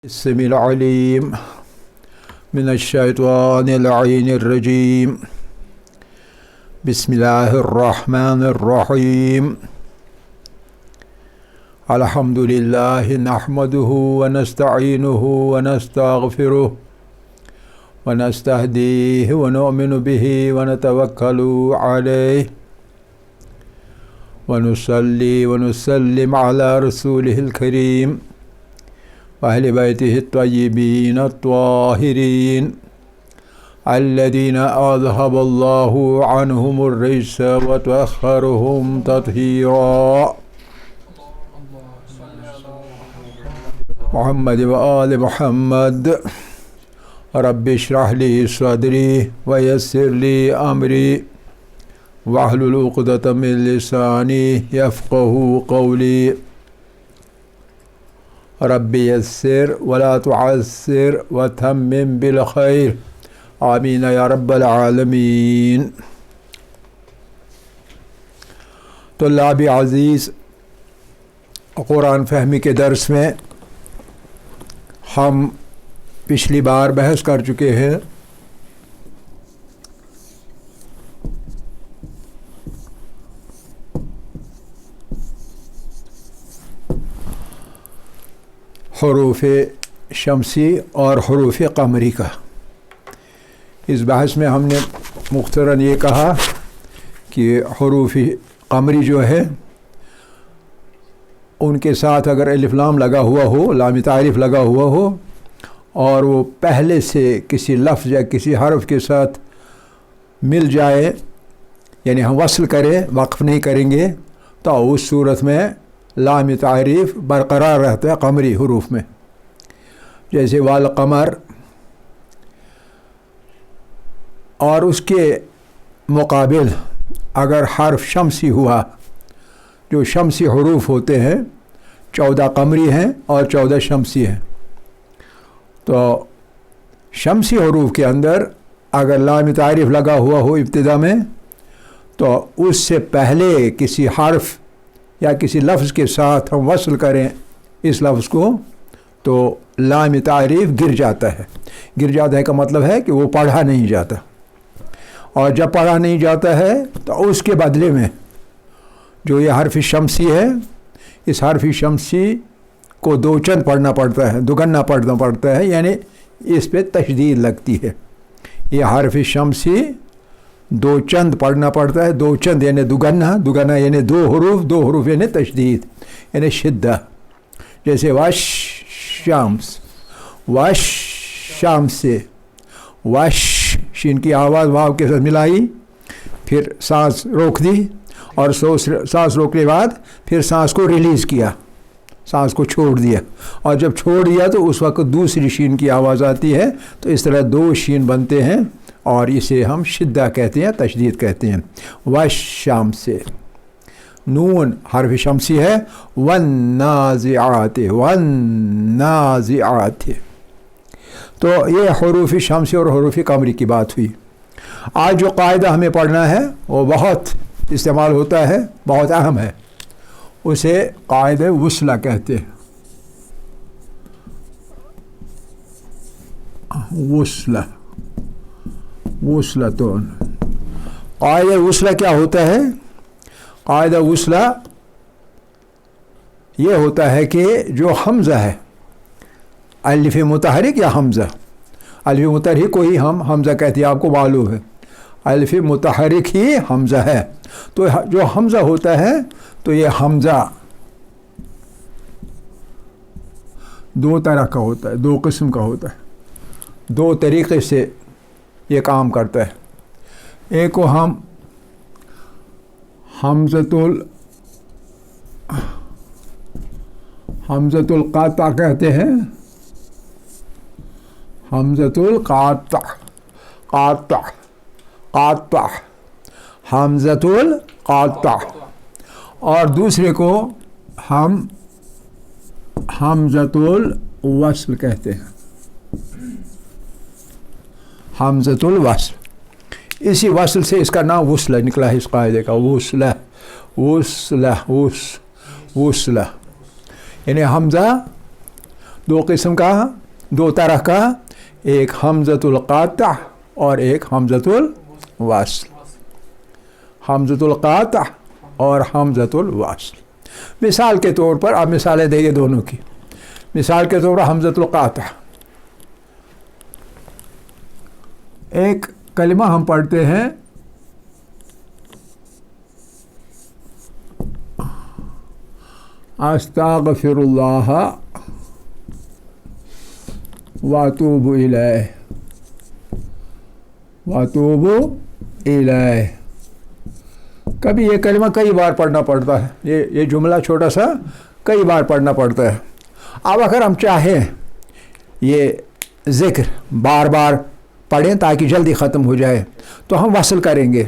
السميع العليم من الشيطان اللعين الرجيم بسم الله الرحمن الرحيم الحمد لله نحمده ونستعينه ونستغفره ونستهديه ونؤمن به ونتوكل عليه ونصلي ونسلم على رسوله الكريم وأهل بيته الطيبين الطاهرين الذين أذهب الله عنهم الرجس وطهرهم تطهيرا محمد وآل محمد رب اشرح لي صدري ويسر لي أمري واحلل عقدة من لساني يفقهوا قولي رب يسر ولا تعسر وتمم بالخير آمین یا رب العالمین۔ طلاب عزیز، قرآن فہمی کے درس میں ہم پچھلی بار بحث کر چکے ہیں حروف شمسی اور حروف قمری کا۔ اس بحث میں ہم نے مختصراً یہ کہا کہ حروف قمری جو ہے ان کے ساتھ اگر الف لام لگا ہوا ہو، لام تعریف لگا ہوا ہو، اور وہ پہلے سے کسی لفظ یا کسی حرف کے ساتھ مل جائے، یعنی ہم وصل کریں، وقف نہیں کریں گے، تو اس صورت میں لام تعریف برقرار رہتا ہے قمری حروف میں، جیسے والقمر۔ اور اس کے مقابل اگر حرف شمسی ہوا، جو شمسی حروف ہوتے ہیں 14 قمری ہیں اور 14 شمسی ہیں، تو شمسی حروف کے اندر اگر لام تعریف لگا ہوا ہو ابتدا میں، تو اس سے پہلے کسی حرف یا کسی لفظ کے ساتھ ہم وصل کریں اس لفظ کو، تو لام تعریف گر جاتا ہے۔ گر جاتا ہے کا مطلب ہے کہ وہ پڑھا نہیں جاتا، اور جب پڑھا نہیں جاتا ہے تو اس کے بدلے میں جو یہ حرف شمسی ہے، اس حرف شمسی کو دو چند پڑھنا پڑتا ہے، دگنا پڑھنا پڑتا ہے، یعنی اس پہ تشدید لگتی ہے۔ یہ حرف شمسی دو چند پڑھنا پڑتا ہے، دو چند یعنی دگنا، دگنا یعنی دو حروف یعنی تشدید یعنی شدہ، جیسے وش شامس، وش شام سے، وش شین کی آواز واو کے ساتھ ملائی، پھر سانس روک دی، اور سانس روکنے کے بعد پھر سانس کو ریلیز کیا، سانس کو چھوڑ دیا، اور جب چھوڑ دیا تو اس وقت دوسری شین کی آواز آتی ہے، تو اس طرح دو شین بنتے ہیں، اور اسے ہم شدہ کہتے ہیں، تشدید کہتے ہیں۔ وش شام سے، نون حرف شمسی ہے، والنازعات، والنازعات۔ تو یہ حروف شمسی اور حروف قمری کی بات ہوئی۔ آج جو قاعدہ ہمیں پڑھنا ہے وہ بہت استعمال ہوتا ہے، بہت اہم ہے، اسے قاعدہ وصلہ کہتے ہیں۔ وصلہ، وصلتون۔ قاعدہ وصلہ کیا ہوتا ہے؟ قاعدہ وصلہ یہ ہوتا ہے کہ جو حمزہ ہے، الف متحرک یا حمزہ، الف متحرک کو ہی ہم حمزہ کہتے ہیں، آپ کو معلوم ہے الف متحرک ہی حمزہ ہے۔ تو جو حمزہ ہوتا ہے، تو یہ حمزہ دو طرح کا ہوتا ہے، دو قسم کا ہوتا ہے، دو طریقے سے یہ کام کرتا ہے۔ ایک کو ہم حمزۃ القاطع کہتے ہیں، حمزۃ القاطع، قاطع، قاطع، حمزۃ القاطع۔ اور دوسرے کو ہم حمزۃ الوصل کہتے ہیں، حمزۃ الوصل۔ اسی وصل سے اس کا نام وصلہ نکلا ہے، اس قاعدے کا، وصلہ، وصلہ، وصلہ، یعنی حمزہ دو قسم کا، دو طرح کا، ایک حمزۃ القاطع اور ایک حمزۃ الوصل. حمزۃ القاطع اور حمزۃ الوصل. مثال کے طور پر آپ مثالیں دیں دونوں کی. مثال کے طور پر حمزۃ القاطع، ایک کلمہ ہم پڑھتے ہیں استغفر اللہ واتوب الیہ، واتوب الیہ. کبھی یہ کلمہ کئی بار پڑھنا پڑتا ہے، یہ جملہ چھوٹا سا کئی بار پڑھنا پڑتا ہے. اب اگر ہم چاہیں یہ ذکر بار بار پڑھیں تاکہ جلدی ختم ہو جائے تو ہم وصل کریں گے.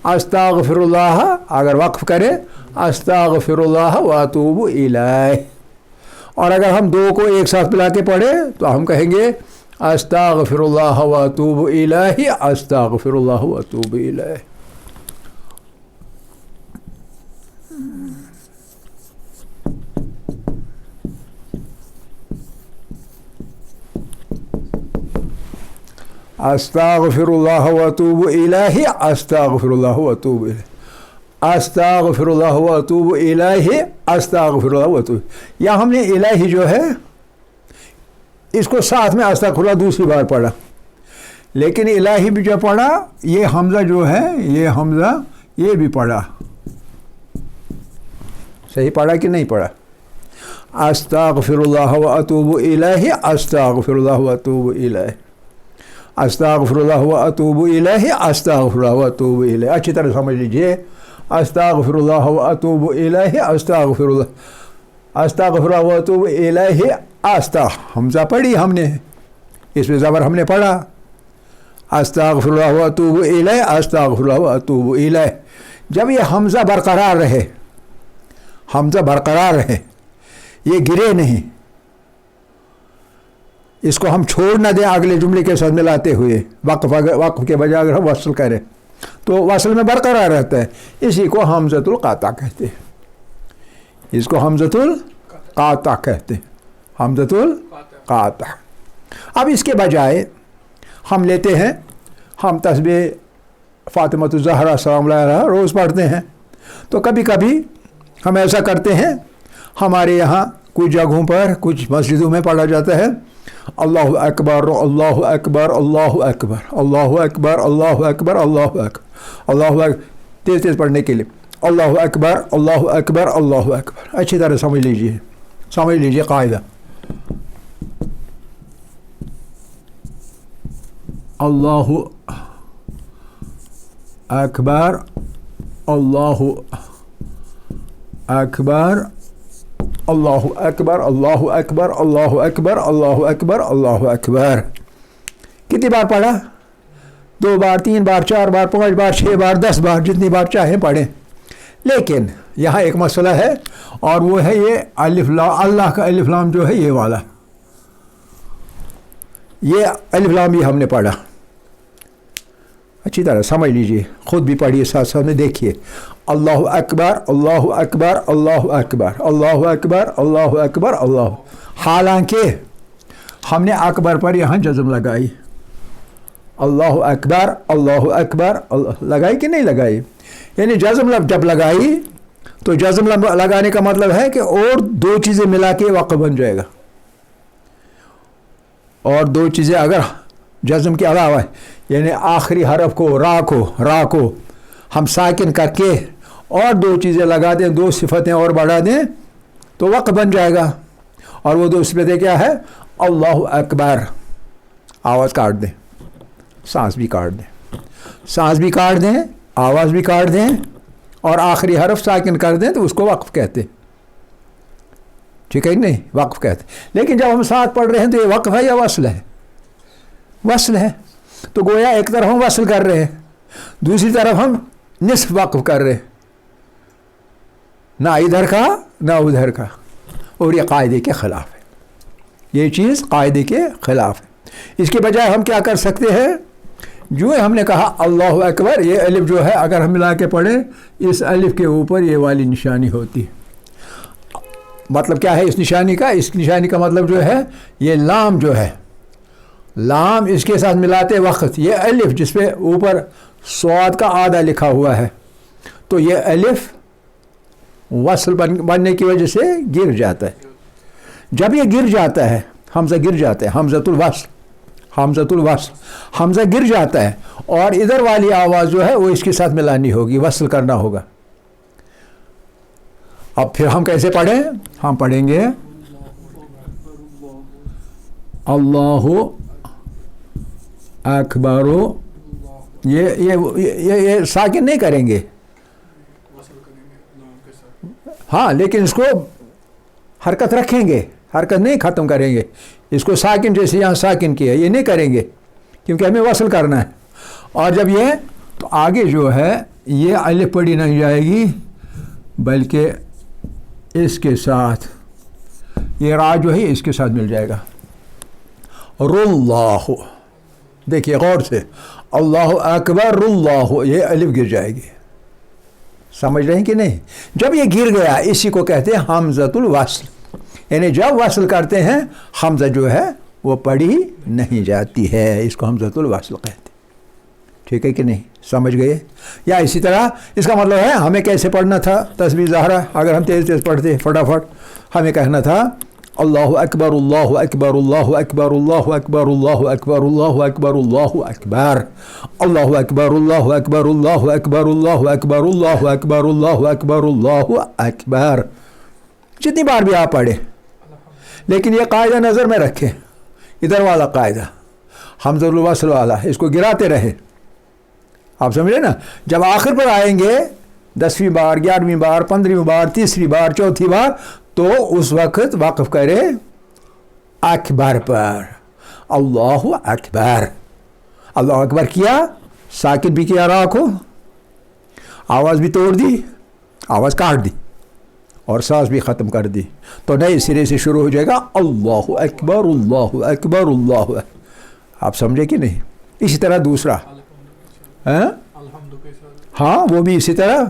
استغفر اللہ، اگر وقف کریں استغفر اللہ واتوب الیہ. اور اگر ہم دو کو ایک ساتھ ملا کے پڑھیں تو ہم کہیں گے استغفر اللہ واتوب الیہ، استغفر اللہ واتوب الیہ. استغفر اللہ واتوب الیہ، استغفر اللہ واتوب الیہ، استغفر اللہ واتوب الیہ، استغفر اللہ واتوب. یا ہم نے الہی جو ہے اس کو ساتھ میں استغفر اللہ دوسری بار پڑھا، لیکن الہی بھی جو پڑھا یہ حمزہ جو ہے، یہ حمزہ یہ بھی پڑھا. صحیح پڑھا کہ نہیں پڑھا؟ استغفر اللہ واتوب الیہ، استغفر اللہ واتوب الیہ، استغفر اللہ واتوب الیہ، استغفر اللہ واتوب الیہ. اچھی طرح سمجھ لیجئے. استغفر اللہ واتوب الیہ، استغفر اللہ، استغفر اللہ واتوب الیہ. حمزہ پڑھی ہم نے، اس میں زبر ہم نے پڑھا. استغفر اللہ واتوب الیہ، استغفر اللہ واتوب الیہ. جب یہ حمزہ برقرار رہے، حمزہ برقرار رہے، یہ گرے نہیں، اس کو ہم چھوڑ نہ دیں اگلے جملے کے ساتھ ملاتے ہوئے، وقف کے بجائے اگر ہم وصل کریں تو وصل میں برقرار رہتا ہے. اسی کو حمزۃ القاطع کہتے ہیں، اس کو حمزۃ القاطع کہتے ہیں، حمزۃ القاطع. اب اس کے بجائے ہم لیتے ہیں، ہم تسبیح فاطمۃ الزہرا سلام اللہ علیہا روز پڑھتے ہیں، تو کبھی کبھی ہم ایسا کرتے ہیں. ہمارے یہاں کچھ جگہوں پر، کچھ مسجدوں میں پڑھا جاتا ہے اللہ اکبر اللہ اکبر اللہ اکبر اللہ اکبر اللہ اکبر اللہ اکبر اللہ اکبر، تیز تیز پڑھنے کے لیے اللہ اکبر اللہ اکبر اللہ اکبر. اچھی طرح سمجھ لیجیے قاعدہ. اللہ اکبر اللہ اکبر اللہ اکبر اللہ اکبر اللہ اکبر اللہ اکبر اللہ اکبر. کتنی بار پڑھا؟ 2 بار، 3 بار، 4 بار، 5 بار، 6 بار، 10 بار، جتنی بار چاہیں پڑھیں. لیکن یہاں ایک مسئلہ ہے، اور وہ ہے یہ الف لام، اللہ کا الف لام جو ہے یہ والا، یہ الف لام بھی ہم نے پڑھا. اچھی طرح سمجھ لیجئے، خود بھی پڑھیے، ساتھ ساتھ میں دیکھیے. اللہ اکبر اللہ اکبر اللہ اکبر اللہ اکبر اللہ اکبر اللہ. حالانکہ ہم نے اکبر پر یہاں جزم لگائی، اللہ اکبر اللہ اکبر لگائی کہ نہیں لگائی؟ یعنی جزم جب لگائی تو جزم لگانے کا مطلب ہے کہ اور 2 چیزیں ملا کے وقف بن جائے گا. اور 2 چیزیں اگر جزم کے علاوہ، یعنی آخری حرف کو را کو ہم ساکن کر کے اور 2 چیزیں لگا دیں، 2 صفتیں اور بڑھا دیں تو وقف بن جائے گا. اور وہ 2 صفتیں کیا ہے؟ اللہ اکبر، آواز کاٹ دیں، سانس بھی کاٹ دیں، سانس بھی کاٹ دیں، آواز بھی کاٹ دیں، اور آخری حرف ساکن کر دیں تو اس کو وقف کہتے ہیں. ٹھیک ہے نہیں؟ وقف کہتے ہیں. لیکن جب ہم ساتھ پڑھ رہے ہیں تو یہ وقف ہے یا وصل ہے؟ وصل ہے. تو گویا ایک طرف ہم وصل کر رہے ہیں، دوسری طرف ہم نصف وقف کر رہے ہیں، نہ ادھر کا نہ ادھر کا. اور یہ قاعدے کے خلاف ہے، یہ چیز قاعدے کے خلاف ہے. اس کے بجائے ہم کیا کر سکتے ہیں؟ جو ہم نے کہا اللہ اکبر، یہ الف جو ہے اگر ہم ملا کے پڑھیں، اس الف کے اوپر یہ والی نشانی ہوتی ہے. مطلب کیا ہے اس نشانی کا؟ اس نشانی کا مطلب جو ہے یہ لام جو ہے، لام اس کے ساتھ ملاتے وقت یہ الف جس پہ اوپر صاد کا آدھا لکھا ہوا ہے، تو یہ الف وصل بننے کی وجہ سے گر جاتا ہے. جب یہ گر جاتا ہے، حمزہ گر جاتا ہے، حمزۃ الوصل، حمزۃ الوصل، حمزہ گر جاتا ہے اور ادھر والی آواز جو ہے وہ اس کے ساتھ ملانی ہوگی، وصل کرنا ہوگا. اب پھر ہم کیسے پڑھیں؟ ہم پڑھیں گے اللہ اکبر. یہ ساکن نہیں کریں گے، ہاں، لیکن اس کو حرکت رکھیں گے، حرکت نہیں ختم کریں گے. اس کو ساکن جیسے یہاں ساکن کیا یہ نہیں کریں گے کیونکہ ہمیں وصل کرنا ہے. اور جب یہ تو آگے جو ہے یہ الف پڑھی نہیں جائے گی بلکہ اس کے ساتھ یہ را جو ہے اس کے ساتھ مل جائے گا. اللہ، دیکھیے غور سے، اللہ اکبر اللہ، یہ الف گر جائے گی. سمجھ رہے ہیں کہ نہیں؟ جب یہ گر گیا اسی کو کہتے ہیں حمزۃ الوصل، یعنی جب وصل کرتے ہیں حمزہ جو ہے وہ پڑھی نہیں جاتی ہے، اس کو حمزۃ الوصل کہتے ہیں. ٹھیک ہے کہ نہیں؟ سمجھ گئے؟ یا اسی طرح اس کا مطلب ہے ہمیں کیسے پڑھنا تھا تسبیح ظاہرہ، اگر ہم تیز تیز پڑھتے فٹافٹ ہمیں کہنا تھا اللہ اکبر اللہ اکبر اللہ اکبر اللہ اکبر اللہ اکبر اللہ اکبر اللہ اکبر اللہ اکبر اللہ اکبر اللہ اکبر اللہ اکبر اللہ اکبر اللہ اکبر اللہ اکبر. جتنی بار بھی آپ پڑھیں، لیکن یہ قاعدہ نظر میں رکھیں، ادھر والا قاعدہ حمزۃ الوصل والا، اس کو گراتے رہے. آپ سمجھے نا؟ جب آخر پر آئیں گے 10ویں بار، 11ویں بار، 15ویں بار، تیسری بار، چوتھی بار، تو اس وقت وقف کرے اکبر پر، اللہ اکبر. اللہ اکبر کیا، ساکن بھی کیا را کو، آواز بھی توڑ دی، آواز کاٹ دی اور سانس بھی ختم کر دی، تو نئے سرے سے شروع ہو جائے گا اللہ اکبر اللہ اکبر اللہ. آپ سمجھے کہ نہیں؟ اسی طرح دوسرا ہاں وہ بھی اسی طرح،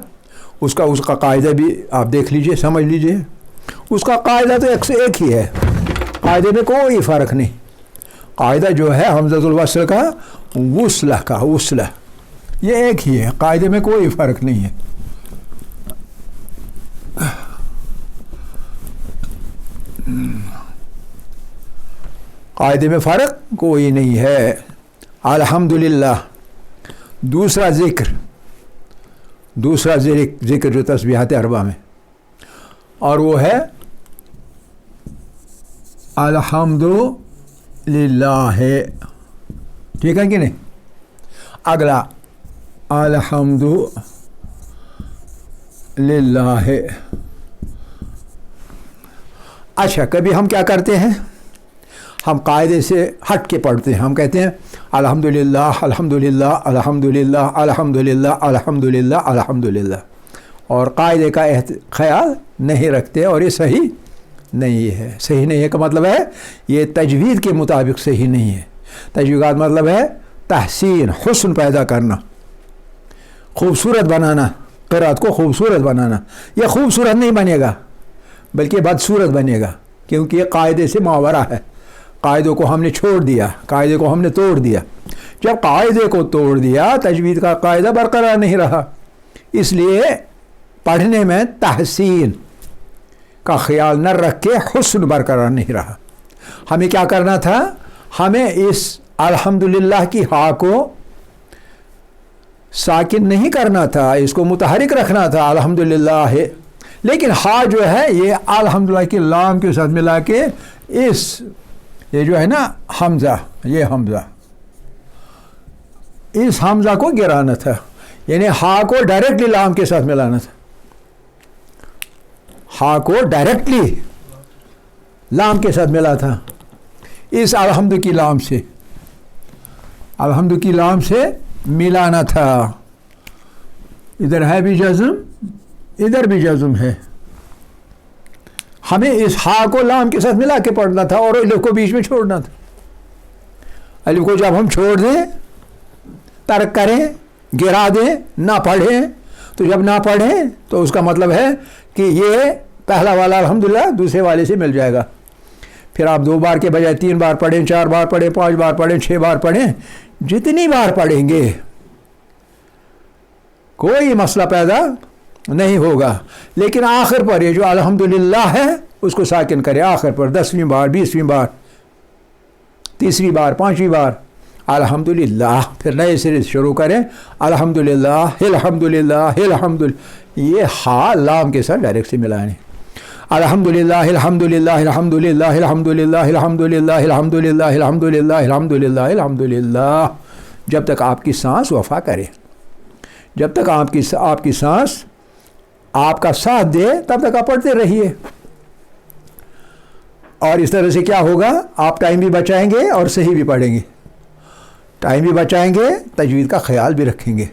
اس کا قاعدہ بھی آپ دیکھ لیجئے، سمجھ لیجئے. اس کا قاعدہ تو ایک ہی ہے، قاعدے میں کوئی فرق نہیں. قاعدہ جو ہے حمزۃ الوصل کا وصلہ کا وصلہ، یہ ایک ہی ہے، قاعدے میں کوئی فرق نہیں ہے. قاعدے میں فرق کوئی نہیں ہے. الحمدللہ. دوسرا ذکر جو تسبیحات اربع میں، اور وہ ہے الحمدللہ. ٹھیک ہے کہ نہیں؟ اگلا الحمدللہ. اچھا، کبھی ہم کیا کرتے ہیں، ہم قاعدے سے ہٹ کے پڑھتے ہیں. ہم کہتے ہیں الحمدللہ الحمدللہ الحمدللہ الحمدللہ الحمدللہ الحمدللہ، اور قاعدے کا خیال نہیں رکھتے، اور یہ صحیح نہیں ہے. صحیح نہیں ہے کا مطلب ہے یہ تجوید کے مطابق صحیح نہیں ہے. تجوید کا مطلب ہے تحسین، حسن پیدا کرنا، خوبصورت بنانا، قرات کو خوبصورت بنانا. یہ خوبصورت نہیں بنے گا بلکہ بدصورت بنے گا، کیونکہ یہ قاعدے سے ماورا ہے. قاعدوں کو ہم نے چھوڑ دیا، قاعدے کو ہم نے توڑ دیا. جب قاعدے کو توڑ دیا تجوید کا قاعدہ برقرار نہیں رہا، اس لیے پڑھنے میں تحسین کا خیال نہ رکھ کے حسن برقرار نہیں رہا. ہمیں کیا کرنا تھا، ہمیں اس الحمدللہ کی ہا کو ساکن نہیں کرنا تھا، اس کو متحرک رکھنا تھا الحمدللہ ہے. لیکن ہا جو ہے یہ الحمدللہ کے لام کے ساتھ ملا کے یہ جو ہے نا حمزہ، یہ حمزہ، اس حمزہ کو گرانا تھا، یعنی ہا کو ڈائریکٹلی لام کے ساتھ ملانا تھا. ہا کو ڈائریکٹلی لام کے ساتھ ملا تھا اس الحمد کی لام سے، الحمد کی لام سے ملانا تھا. ادھر ہے بھی جزم، ادھر بھی جزم ہے. ہمیں اس ہا کو لام کے ساتھ ملا کے پڑھنا تھا اور الف کو بیچ میں چھوڑنا تھا. الف کو جب ہم چھوڑ دیں، ترک کریں، گرا دیں، نہ پڑھیں، تو جب نہ پڑھیں تو اس کا مطلب ہے کہ یہ پہلا والا الحمدللہ دوسرے والے سے مل جائے گا. پھر آپ 2 بار کے بجائے 3 بار پڑھیں, 4 بار پڑھیں, 5 بار پڑھیں, 6 بار پڑھیں, جتنی بار پڑھیں گے کوئی مسئلہ پیدا نہیں ہوگا. لیکن آخر پر یہ جو الحمدللہ ہے اس کو ساکن کرے, آخر پر 10ویں بار, 20ویں بار, 3ری بار, 5ویں بار الحمدللہ, پھر نئے سرے سے شروع کریں الحمدللہ الحمدللہ الحمدللہ. یہ ہا لام کے ساتھ ڈائریکٹ سے ملائیں. الحمدللہ الحمدللہ الحمدللہ الحمدللہ الحمدللہ الحمدللہ الحمدللہ الحمدللہ الحمدللہ, جب تک آپ کی سانس وفا کرے, جب تک آپ کی سانس آپ کا ساتھ دے تب تک آپ پڑھتے رہیے. اور اس طرح سے کیا ہوگا, آپ ٹائم بھی بچائیں گے اور صحیح بھی پڑھیں گے. ٹائم بھی بچائیں گے, تجوید کا خیال بھی رکھیں گے.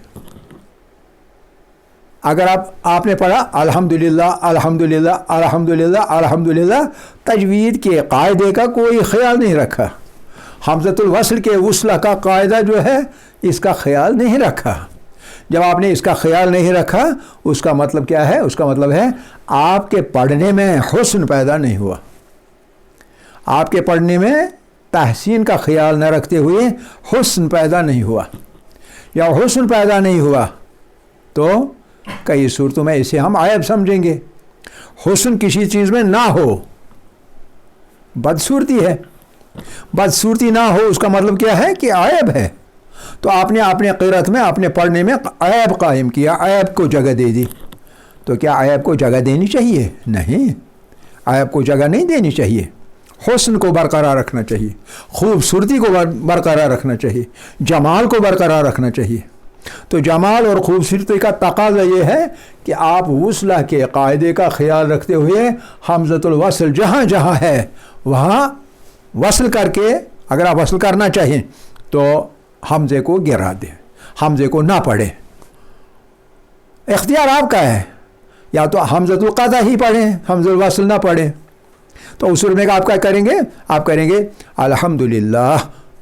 اگر آپ نے پڑھا الحمدللہ الحمدللہ الحمدللہ الحمدللہ, تجوید کے قاعدے کا کوئی خیال نہیں رکھا, حمزۃ الوصل کے وصلہ کا قاعدہ جو ہے اس کا خیال نہیں رکھا. جب آپ نے اس کا خیال نہیں رکھا, اس کا مطلب کیا ہے؟ اس کا مطلب ہے آپ کے پڑھنے میں حسن پیدا نہیں ہوا. آپ کے پڑھنے میں تحسین کا خیال نہ رکھتے ہوئے حسن پیدا نہیں ہوا. یا حسن پیدا نہیں ہوا تو کئی صورتوں میں اسے ہم عیب سمجھیں گے. حسن کسی چیز میں نہ ہو بدصورتی ہے, بدصورتی نہ ہو اس کا مطلب کیا ہے کہ عیب ہے. تو آپ نے اپنے قرأت میں اپنے پڑھنے میں عیب قائم کیا, عیب کو جگہ دے دی. تو کیا عیب کو جگہ دینی چاہیے؟ نہیں, عیب کو جگہ نہیں دینی چاہیے. حسن کو برقرار رکھنا چاہیے, خوبصورتی کو برقرار رکھنا چاہیے, جمال کو برقرار رکھنا چاہیے. تو جمال اور خوبصورتی کا تقاضا یہ ہے کہ آپ وصلہ کے قاعدے کا خیال رکھتے ہوئے حمزۃ الوصل جہاں جہاں ہے وہاں وصل کر کے, اگر آپ وصل کرنا چاہیں تو حمزے کو گرا دیں, حمزے کو نہ پڑھیں. اختیار آپ کا ہے, یا تو حمزۃ القطع ہی پڑھیں, حمزۃ الوصل نہ پڑھیں. تو اصول میں آپ کیا کریں گے؟ آپ کریں گے الحمدللہ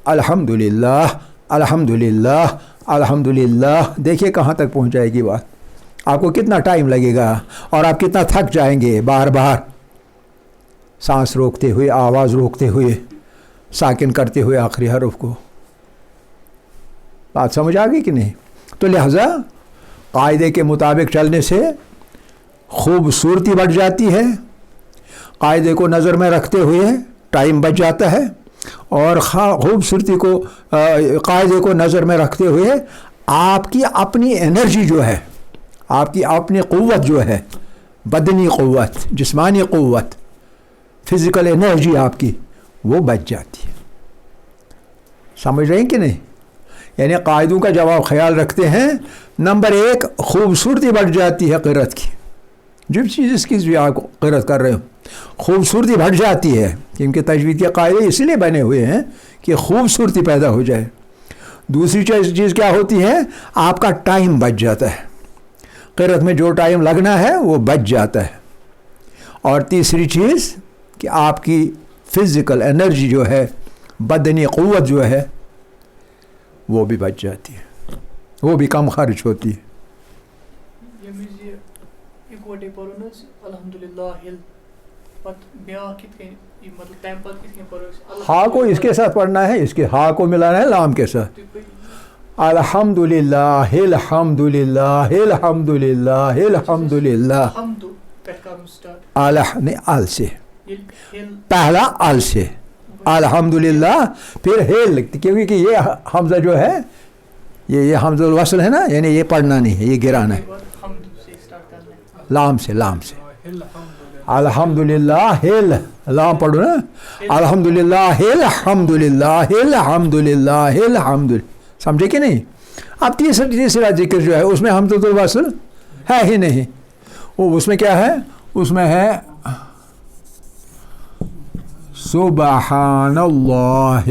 الحمدللہ الحمدللہ الحمدللہ. دیکھیے کہاں تک پہنچ جائے گی بات, آپ کو کتنا ٹائم لگے گا اور آپ کتنا تھک جائیں گے بار بار سانس روکتے ہوئے, آواز روکتے ہوئے, ساکن کرتے ہوئے آخری حرف کو. بات سمجھ آ گئی کہ نہیں؟ تو لہذا قاعدے کے مطابق چلنے سے خوبصورتی بڑھ جاتی ہے, قاعدے کو نظر میں رکھتے ہوئے ٹائم بچ جاتا ہے, اور خوبصورتی کو قاعدے کو نظر میں رکھتے ہوئے آپ کی اپنی انرجی جو ہے, آپ کی اپنی قوت جو ہے, بدنی قوت, جسمانی قوت, فزیکل انرجی آپ کی وہ بچ جاتی ہے. سمجھ رہے ہیں کہ نہیں؟ یعنی قاعدوں کا جب آپ خیال رکھتے ہیں, نمبر 1 خوبصورتی بڑھ جاتی ہے قرأت کی. جب چیز کی بھی آپ قرأت کر رہے ہو خوبصورتی بڑھ جاتی ہے, کیونکہ تجوید کے قاعدے اس لیے بنے ہوئے ہیں کہ خوبصورتی پیدا ہو جائے. دوسری چیز کیا ہوتی ہے؟ آپ کا ٹائم بچ جاتا ہے, قرأت میں جو ٹائم لگنا ہے وہ بچ جاتا ہے. اور تیسری چیز کہ آپ کی فزیکل انرجی جو ہے, بدنی قوت جو ہے وہ بھی بچ جاتی ہے, وہ بھی کم خرچ ہوتی ہے. ہا کو اس کے ساتھ پڑھنا ہے, اس کے ہا کو ملانا ہے لام کے ساتھ. الحمدللہ الحمدللہ الحمدللہ الحمدللہ. نہیں, ال سے پہلا ال سے الحمدللہ, پھر ہیل لگتی, کیونکہ یہ حمزہ جو ہے یہ حمزہ الوصل ہے نا, یعنی یہ پڑھنا نہیں ہے, یہ گرانا ہے لام سے. لام سے الحمدللہ ہیل, لام پڑھو نا, الحمدللہ الحمدللہ الحمدللہ الحمدللہ. سمجھے کہ نہیں؟ اب تیسرا ذکر جو ہے اس میں حمزۃ الوصل ہے ہی نہیں. وہ اس میں کیا ہے؟ اس میں ہے سبحان اللہ,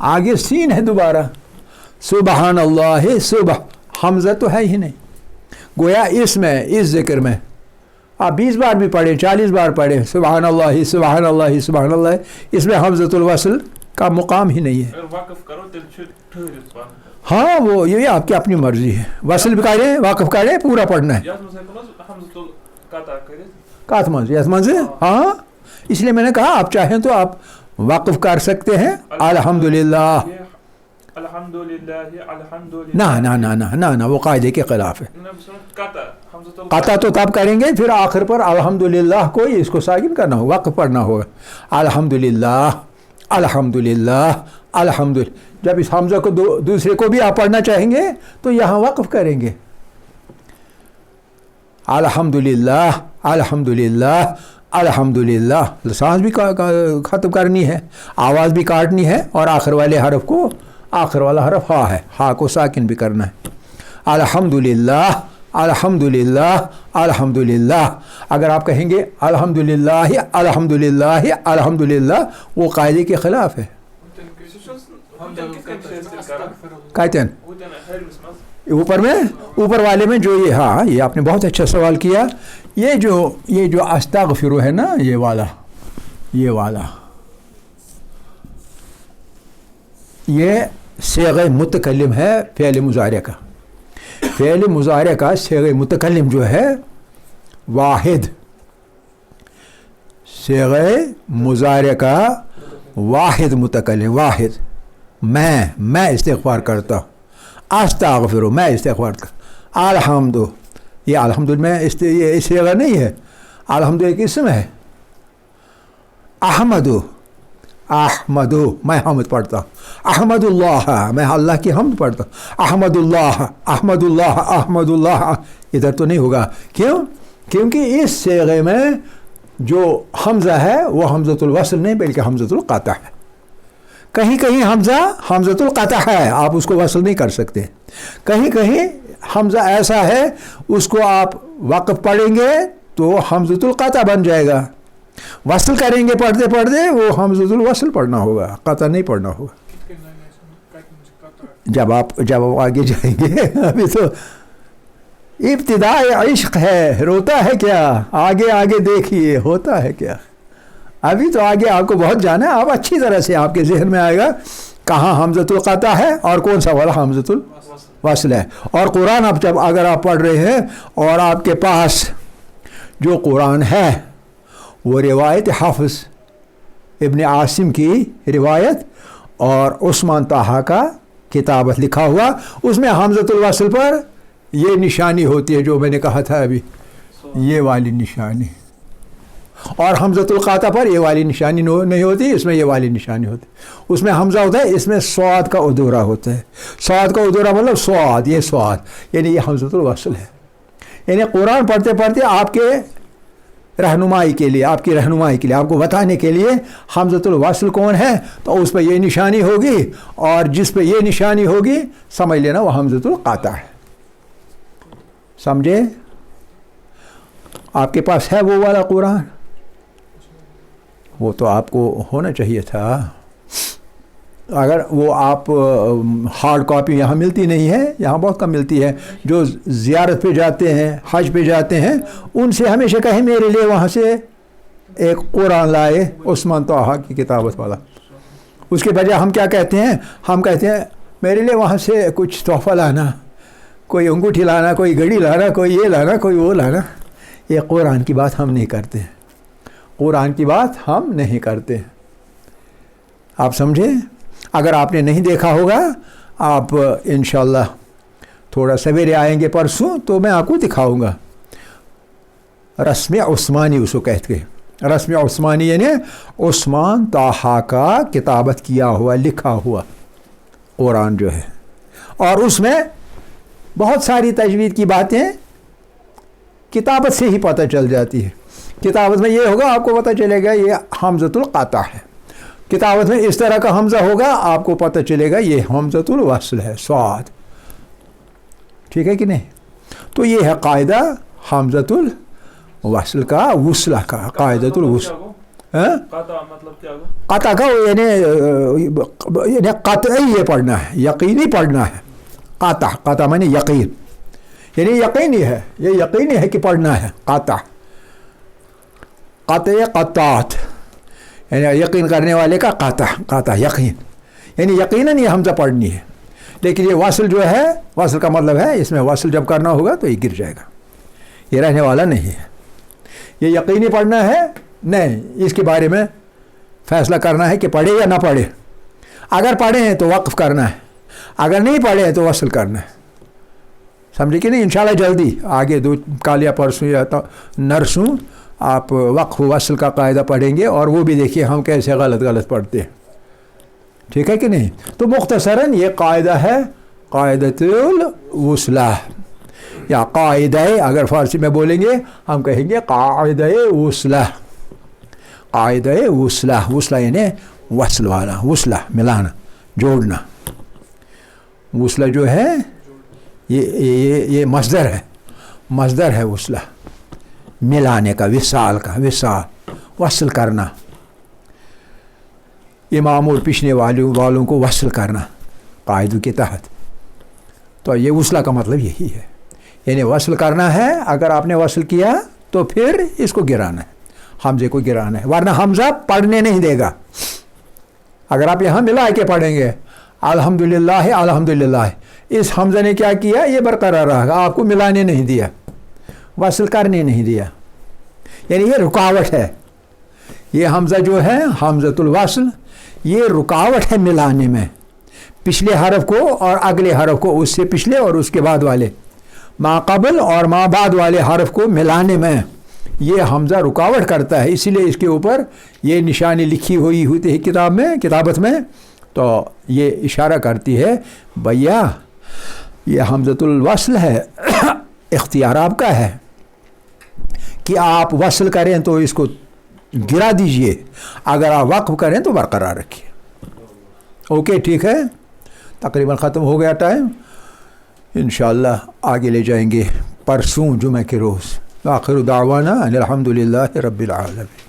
آگے سین ہے دوبارہ, سبحان اللہ. حمزہ تو ہے ہی نہیں. گویا اس ذکر میں آپ 20 بار بھی پڑھیں, 40 بار پڑھیں سبحان اللہ سبحان اللہ سبحان اللہ, اس میں حمزۃ الوصل کا مقام ہی نہیں ہے. ہاں وہ یہ آپ کی اپنی مرضی ہے. وصل بھی کریں واقف کریں پورا پڑھنا ہے. کات منز یس منز ہاں اس لیے میں نے کہا آپ چاہیں تو آپ واقف کر سکتے ہیں الحمدللہ. نہ وہ قاعدے کے خلاف ہے. قطع تو تب کریں گے پھر آخر پر الحمدللہ کو اس کو ساکن کرنا ہوگا وقف پڑھنا ہوگا. الحمدللہ الحمدللہ الحمدللہ. جب اس حمزہ کو دوسرے کو بھی آپ پڑھنا چاہیں گے تو یہاں وقف کریں گے. الحمدللہ الحمدللہ الحمدللہ. سانس بھی ختم کرنی ہے آواز بھی کاٹنی ہے اور آخر والا حرف ہا ہے ہا کو ساکن بھی کرنا ہے. الحمدللہ الحمدللہ الحمدللہ. اگر آپ کہیں گے الحمدللہ الحمدللہ الحمدللہ وہ قاعدے کے خلاف ہے. کہتے ہیں اوپر والے میں جو یہ ہاں یہ آپ نے بہت اچھا سوال کیا. یہ جو استغفر ہے نا یہ والا یہ صیغہ متکلم ہے فعل مضارع کا. فعل مضارع کا صیغہ متکلم جو ہے واحد. صیغہ مضارع کا واحد متکلم واحد. میں استغفار کرتا ہوں. استغفر میں استغفار کرتا. الحمد یہ الحمد میں یہ صیغہ نہیں ہے. الحمد ایک اسم ہے. احمد میں حمد پڑھتا ہوں. احمد اللہ میں اللہ کی حمد پڑھتا ہوں. احمد اللہ احمد اللہ احمد اللہ ادھر تو نہیں ہوگا. کیونکہ اس صیغے میں جو حمزہ ہے وہ حمزۃ الوصل نہیں بلکہ حمزۃ القطع ہے. کہیں حمزۃ القطع ہے آپ اس کو وصل نہیں کر سکتے. کہیں حمزہ ایسا ہے اس کو آپ وقف پڑھیں گے تو حمزۃ القطع بن جائے گا. وصل کریں گے پڑھتے وہ حمزۃ الوصل پڑھنا ہوگا قطع نہیں پڑھنا ہوگا. جب آپ آگے جائیں گے ابھی تو ابتداء عشق ہے روتا ہے کیا آگے دیکھیے ہوتا ہے کیا. ابھی تو آگے آپ کو بہت جانا ہے. آپ اچھی طرح سے آپ کے ذہن میں آئے گا کہاں حمزۃ القطع ہے اور کون سا والا حمزۃ الوصل ہے. اور قرآن اگر آپ پڑھ رہے ہیں اور آپ کے پاس جو قرآن ہے وہ روایت حافظ ابن عاصم کی روایت اور عثمان طٰہٰ کا کتابت لکھا ہوا اس میں حمزۃ الوصل پر یہ نشانی ہوتی ہے جو میں نے کہا تھا ابھی یہ والی نشانی. اور حمزۃ القطع پر یہ والی نشانی نہیں ہوتی. اس میں یہ والی نشانی ہوتی. اس میں حمزہ ہوتا ہے اس میں صاد کا ادورا ہوتا ہے. صاد کا ادورا مطلب صاد یہ صاد یعنی یہ حمزۃ الوصل ہے. یعنی قرآن پڑھتے آپ کے رہنمائی کے لیے آپ کو بتانے کے لیے حمزۃ الوصل کون ہے تو اس پہ یہ نشانی ہوگی اور جس پہ یہ نشانی ہوگی سمجھ لینا وہ حمزۃ القطع ہے. سمجھے؟ آپ کے پاس ہے وہ والا قرآن وہ تو آپ کو ہونا چاہیے تھا. اگر وہ آپ ہارڈ کاپی یہاں ملتی نہیں ہے یہاں بہت کم ملتی ہے. جو زیارت پہ جاتے ہیں حج پہ جاتے ہیں ان سے ہمیشہ کہیں میرے لیے وہاں سے ایک قرآن لائے عثمان طٰہٰ کی کتابت والا. اس کے بجائے ہم کیا کہتے ہیں ہم کہتے ہیں میرے لیے وہاں سے کچھ تحفہ لانا کوئی انگوٹھی لانا کوئی گھڑی لانا کوئی یہ لانا کوئی وہ لانا. یہ قرآن کی بات ہم نہیں کرتے. قرآن کی بات ہم نہیں کرتے. آپ سمجھے؟ اگر آپ نے نہیں دیکھا ہوگا آپ انشاءاللہ تھوڑا سویرے آئیں گے پرسوں تو میں آپ کو دکھاؤں گا. رسم عثمانی اس کو کہتے ہیں. رسم عثمانی یعنی عثمان طٰہٰ کا کتابت کیا ہوا لکھا ہوا قرآن جو ہے. اور اس میں بہت ساری تجوید کی باتیں کتابت سے ہی پتہ چل جاتی ہے. کتابت میں یہ ہوگا آپ کو پتہ چلے گا یہ حمزۃ القطع ہے. کتابت میں اس طرح کا حمزہ ہوگا آپ کو پتہ چلے گا یہ حمزۃ الوصل ہے صاد. ٹھیک ہے کہ نہیں؟ تو یہ ہے قاعدہ حمزۃ الوصل کا وصلہ کا قاعدۃ الوصل. قطع کا یعنی قطعی یہ پڑھنا ہے یقینی پڑھنا ہے. قطع معنی یقین یعنی یقینی ہے یہ یقینی ہے کہ پڑھنا ہے. قطع قطعات یعنی یقین کرنے والے کا قطع یقین یعنی یقیناً یہ حمزہ پڑھنی ہے. لیکن یہ واصل جو ہے، واصل کا مطلب ہے اس میں واصل جب کرنا ہوگا تو یہ گر جائے گا، یہ رہنے والا نہیں ہے۔ یہ یقینی پڑھنا ہے نہیں، اس کے بارے میں فیصلہ کرنا ہے کہ پڑھے یا نہ پڑھے۔ اگر پڑھے ہیں تو وقف کرنا ہے، اگر نہیں پڑھے ہیں تو وصل کرنا ہے، سمجھے کہ نہیں؟ انشاءاللہ جلدی آگے کل یا پرسوں یا نرسوں آپ وقف وصل کا قاعدہ پڑھیں گے، اور وہ بھی دیکھیے ہم کیسے غلط پڑھتے ہیں، ٹھیک ہے کہ نہیں؟ تو مختصراً یہ قاعدہ ہے قاعدۃ الوصلہ یا قاعدہ، اگر فارسی میں بولیں گے ہم کہیں گے قاعدہ وصلہ، قاعدہ وصلہ، وصلہ یعنی وصل والا، وصلہ ملانا، جوڑنا۔ وصلہ جو ہے یہ مصدر ہے، مصدر ہے وصلہ، ملانے کا، وصال کا، وصال وصل کرنا، امام اور پیچھنے والوں کو وصل کرنا قاعدوں کے تحت۔ تو یہ وصلہ کا مطلب یہی ہے، یعنی وصل کرنا ہے۔ اگر آپ نے وصل کیا تو پھر اس کو گرانا ہے، حمزے کو گرانا ہے، ورنہ حمزہ پڑھنے نہیں دے گا۔ اگر آپ یہاں ملا کے پڑھیں گے الحمدللہ الحمدللہ، اس حمزہ نے کیا کیا؟ یہ برقرار رہا، آپ کو ملانے نہیں دیا، وصل کرنے نہیں دیا، یعنی یہ رکاوٹ ہے۔ یہ حمزہ جو ہے حمزۃ الوصل، یہ رکاوٹ ہے ملانے میں، پچھلے حرف کو اور اگلے حرف کو، اس سے پچھلے اور اس کے بعد والے، ما قبل اور ما بعد والے حرف کو ملانے میں یہ حمزہ رکاوٹ کرتا ہے، اسی لیے اس کے اوپر یہ نشانی لکھی ہوئی ہوتی ہے کتاب میں، کتابت میں، تو یہ اشارہ کرتی ہے بھیا یہ حمزۃ الوصل ہے، اختیار آپ کا ہے کہ آپ وصل کریں تو اس کو گرا دیجئے، اگر آپ وقف کریں تو برقرار رکھیے۔ اوکے، ٹھیک ہے، تقریباً ختم ہو گیا ٹائم، انشاءاللہ آگے لے جائیں گے پرسوں جمعہ کے روز۔ آخر دعوانا ان الحمدللہ رب العالمین۔